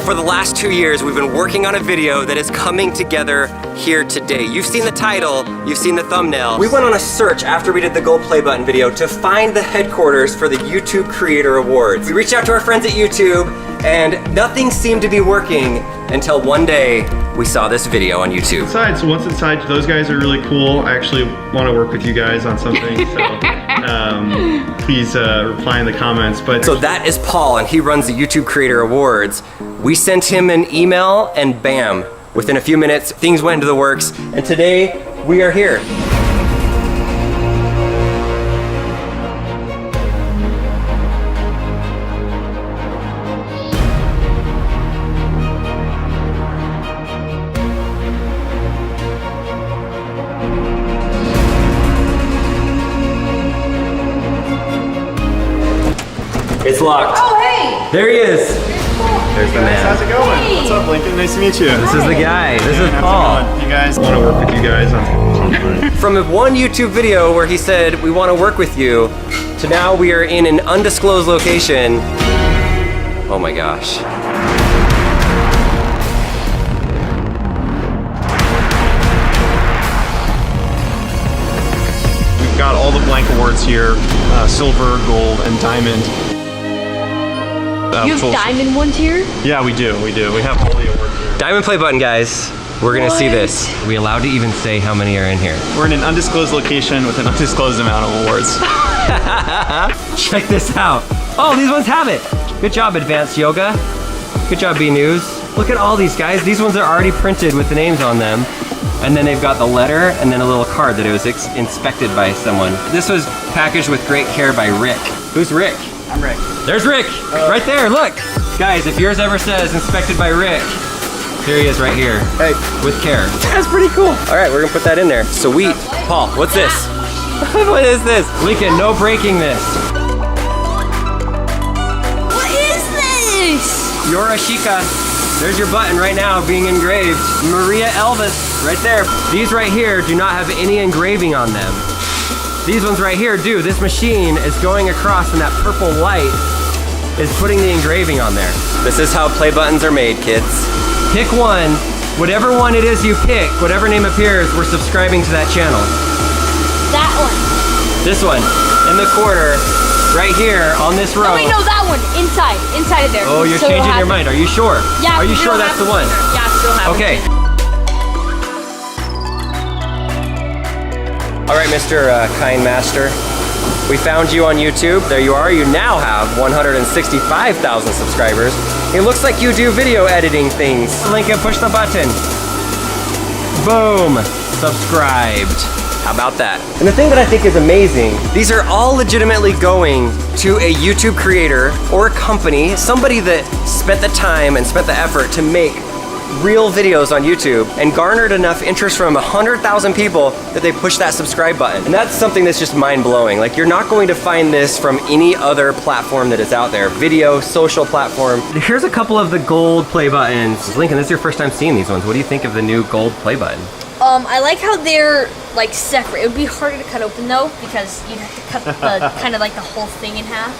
For the last 2 years, we've been working on a video that is coming together here today. You've seen the title, you've seen the thumbnail. We went on a search after we did the gold play button video to find the headquarters for the YouTube Creator Awards. We reached out to our friends at YouTube and nothing seemed to be working until one day we saw this video on YouTube. So once inside, those guys are really cool. I actually want to work with you guys on something, so please reply in the comments. So that is Paul, and he runs the YouTube Creator Awards. We sent him an email, and bam, within a few minutes, things went into the works, and today we are here. It's locked. Oh, hey! There he is. There's the man. How's it going? Hey. What's up, Lincoln? Nice to meet you. This is the guy. This is how's Paul. it going? You guys want to work with you guys on From one YouTube video where he said, we want to work with you, to now we are in an undisclosed location. Oh my gosh. We've got all the blank awards here, silver, gold, and diamond. You have diamond ones here? Yeah, we do. We have all the awards here. Diamond play button, guys. We're gonna see this. Are we allowed to even say how many are in here? We're in an undisclosed location with an undisclosed amount of awards. Check this out. Oh, these ones have it. Good job, Advanced Yoga. Good job, B News. Look at all these guys. These ones are already printed with the names on them. And then they've got the letter and then a little card that it was inspected by someone. This was packaged with great care by Rick. Who's Rick? I'm Rick. There's Rick, right there, look. Guys, if yours ever says inspected by Rick, here he is right here. Hey. With care. That's pretty cool. All right, we're gonna put that in there. Sweet. Paul, what's this? What is this? Lincoln, no breaking this. What is this? You're Ashika. There's your button right now being engraved. Maria Elvis, right there. These right here do not have any engraving on them. These ones right here do. This machine is going across and that purple light is putting the engraving on there. This is how play buttons are made, kids. Pick one. Whatever one it is you pick, whatever name appears, we're subscribing to that channel. That one. This one, in the corner, right here on this row. Oh wait, no, that one. Inside of there. Oh, you're So changing your mind. Are you sure? Yeah. Are you sure that's the one? Yeah, I still have it. Okay. All right, Mr. Kind Master. We found you on YouTube. There you are. You now have 165,000 subscribers. It looks like you do video editing things. Lincoln, push the button. Boom. Subscribed. How about that? And the thing that I think is amazing, these are all legitimately going to a YouTube creator or a company, somebody that spent the time and spent the effort to make real videos on YouTube and garnered enough interest from 100,000 people that they push that subscribe button. And that's something that's just mind-blowing. Like, you're not going to find this from any other platform that is out there. Video, social platform. Here's a couple of the gold play buttons. Lincoln, this is your first time seeing these ones. What do you think of the new gold play button? I like how they're like separate. It would be harder to cut open though because you'd have to cut the kind of like the whole thing in half.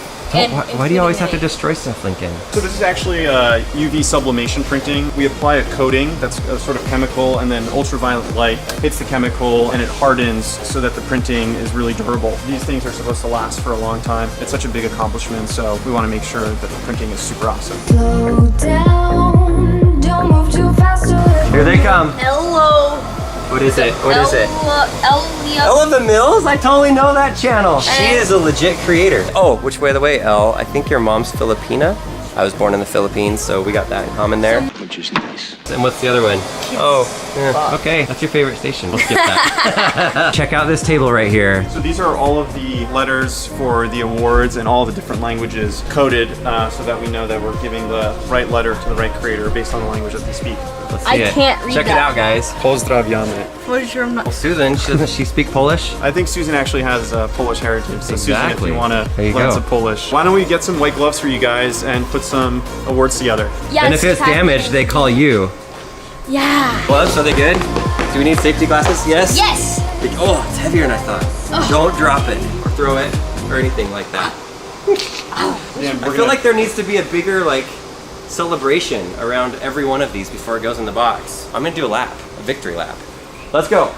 Why do you always have to destroy stuff, Lincoln? So this is actually UV sublimation printing. We apply a coating that's a sort of chemical, and then ultraviolet light hits the chemical and it hardens so that the printing is really durable. These things are supposed to last for a long time. It's such a big accomplishment, so we want to make sure that the printing is super awesome. Slow down, don't move too fast. Here they come. Hello. What is it? What is it? Elia. Ella the Mills? I totally know that channel. She is a legit creator. Oh, which way the way, Elle? I think your mom's Filipina. I was born in the Philippines, so we got that in common there. Which is nice. And what's the other one? Oh, yeah, okay. That's your favorite station. We'll skip that. Check out this table right here. So these are all of the letters for the awards and all the different languages coded so that we know that we're giving the right letter to the right creator based on the language that they speak. Let's see I it. can't read Check that. it out, guys. Pozdrawiamy. Well, Susan, doesn't she speak Polish? I think Susan actually has Polish heritage. So Susan, if Exactly. you want to There you learn go. some Polish, why don't we get some white gloves for you guys and put some awards together? Yeah, And if it's damaged, they call you. Yeah. Gloves, are they good? Do we need safety glasses? Yes? Yes. Oh, it's heavier than I thought. Don't drop it or throw it or anything like that. And I feel like there needs to be a bigger, like, celebration around every one of these before it goes in the box. I'm gonna do a lap, a victory lap. Let's go.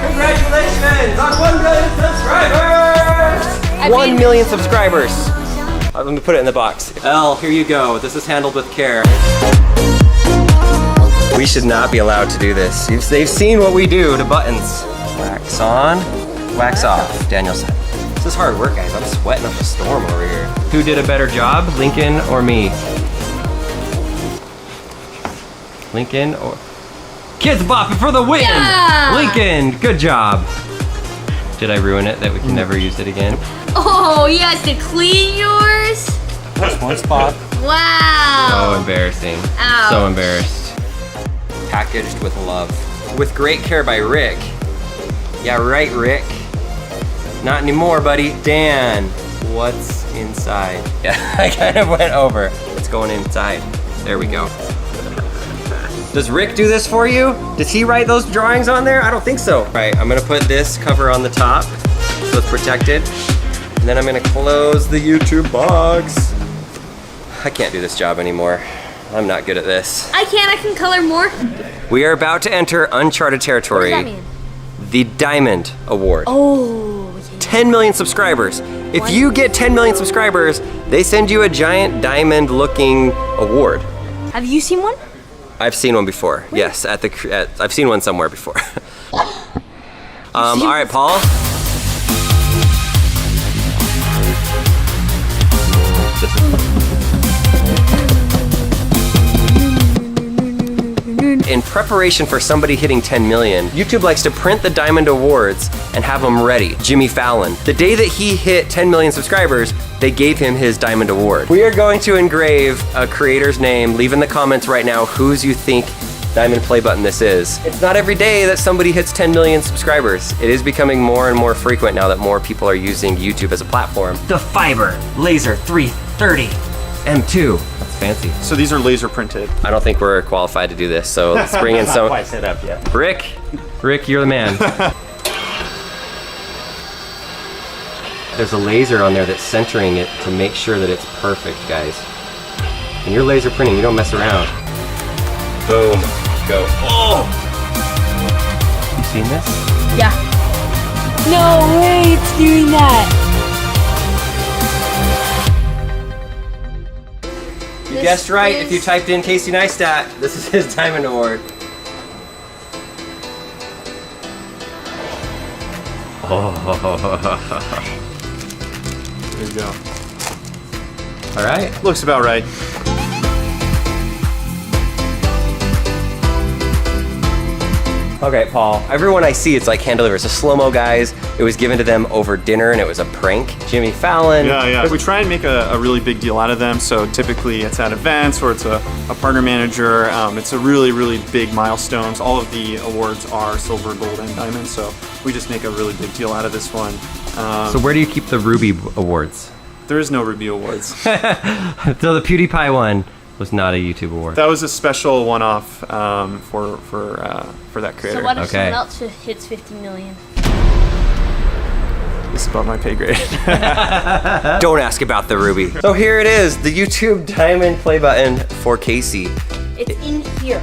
Congratulations on 1 million subscribers! 1 million subscribers. Let me put it in the box. Elle, here you go. This is handled with care. We should not be allowed to do this. They've seen what we do to buttons. Wax on, wax off, Daniel said. This is hard work, guys. I'm sweating up a storm over here. Who did a better job, Lincoln or me? Lincoln or... Kids bopping for the win! Yeah! Lincoln, good job. Did I ruin it that we can never use it again? Oh, you guys to clean yours? Just one spot. Wow. So embarrassing. Ow. So embarrassed. Packaged with love. With great care by Rick. Yeah, right, Rick. Not anymore, buddy. Dan, what's inside? Yeah, I kind of went over. It's going inside. There we go. Does Rick do this for you? Does he write those drawings on there? I don't think so. All right, I'm gonna put this cover on the top so it's protected. And then I'm gonna close the YouTube box. I can't do this job anymore. I'm not good at this. I can color more. We are about to enter uncharted territory. What does that mean? The Diamond Award. Oh, yeah. 10 million subscribers. If you get 10 million subscribers, they send you a giant diamond looking award. Have you seen one? I've seen one before. Yes, I've seen one somewhere before. All right, Paul. In preparation for somebody hitting 10 million, YouTube likes to print the Diamond Awards and have them ready. Jimmy Fallon. The day that he hit 10 million subscribers, they gave him his Diamond Award. We are going to engrave a creator's name. Leave in the comments right now whose you think Diamond Play Button this is. It's not every day that somebody hits 10 million subscribers. It is becoming more and more frequent now that more people are using YouTube as a platform. The Fiber Laser 330 M2. That's fancy. So these are laser printed. I don't think we're qualified to do this, so let's bring in some. Not quite set up yet. Rick, you're the man. There's a laser on there that's centering it to make sure that it's perfect, guys. When you're laser printing, you don't mess around. Boom, go. Oh! You seen this? Yeah. No way, it's doing that. You guessed right if you typed in Casey Neistat. This is his Diamond Award. Oh. There you go. All right. Looks about right. Okay, Paul. Everyone I see, it's like hand delivered. It's a slow-mo, guys. It was given to them over dinner, and it was a prank. Jimmy Fallon. Yeah. We try and make a really big deal out of them. So typically it's at events or it's a partner manager. It's a really, really big milestones. All of the awards are silver, gold, and diamond. So we just make a really big deal out of this one. So where do you keep the Ruby Awards? There is no Ruby Awards. So the PewDiePie one was not a YouTube award. That was a special one-off for that creator. So what if Okay. someone else hits 50 million? It's above my pay grade. Don't ask about the Ruby. So here it is, the YouTube Diamond Play Button for Casey. It's in here.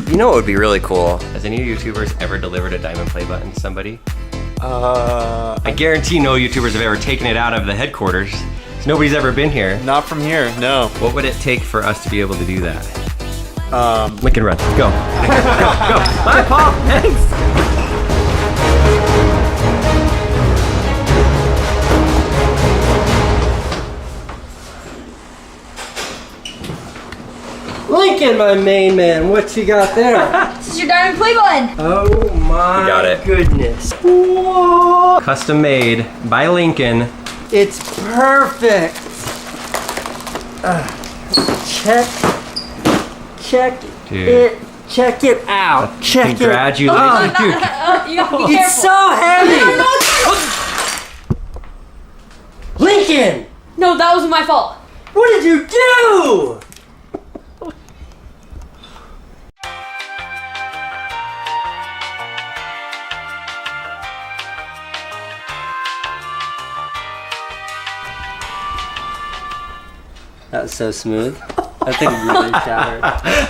You know what would be really cool? Has any YouTubers ever delivered a Diamond Play Button to somebody? I guarantee no YouTubers have ever taken it out of the headquarters. Nobody's ever been here. Not from here, no. What would it take for us to be able to do that? Lincoln Run, go. Go. Bye, Paul, thanks. Lincoln, my main man, what you got there? This is your Diamond Play Button. Oh my got it. goodness. Whoa. Custom made by Lincoln. It's perfect. Check Dude. it. Check it out. Check Congratulations. it. Dude, You have to be it's so heavy. Lincoln, No, that was my fault. what did you do? That was so smooth. That thing really shattered.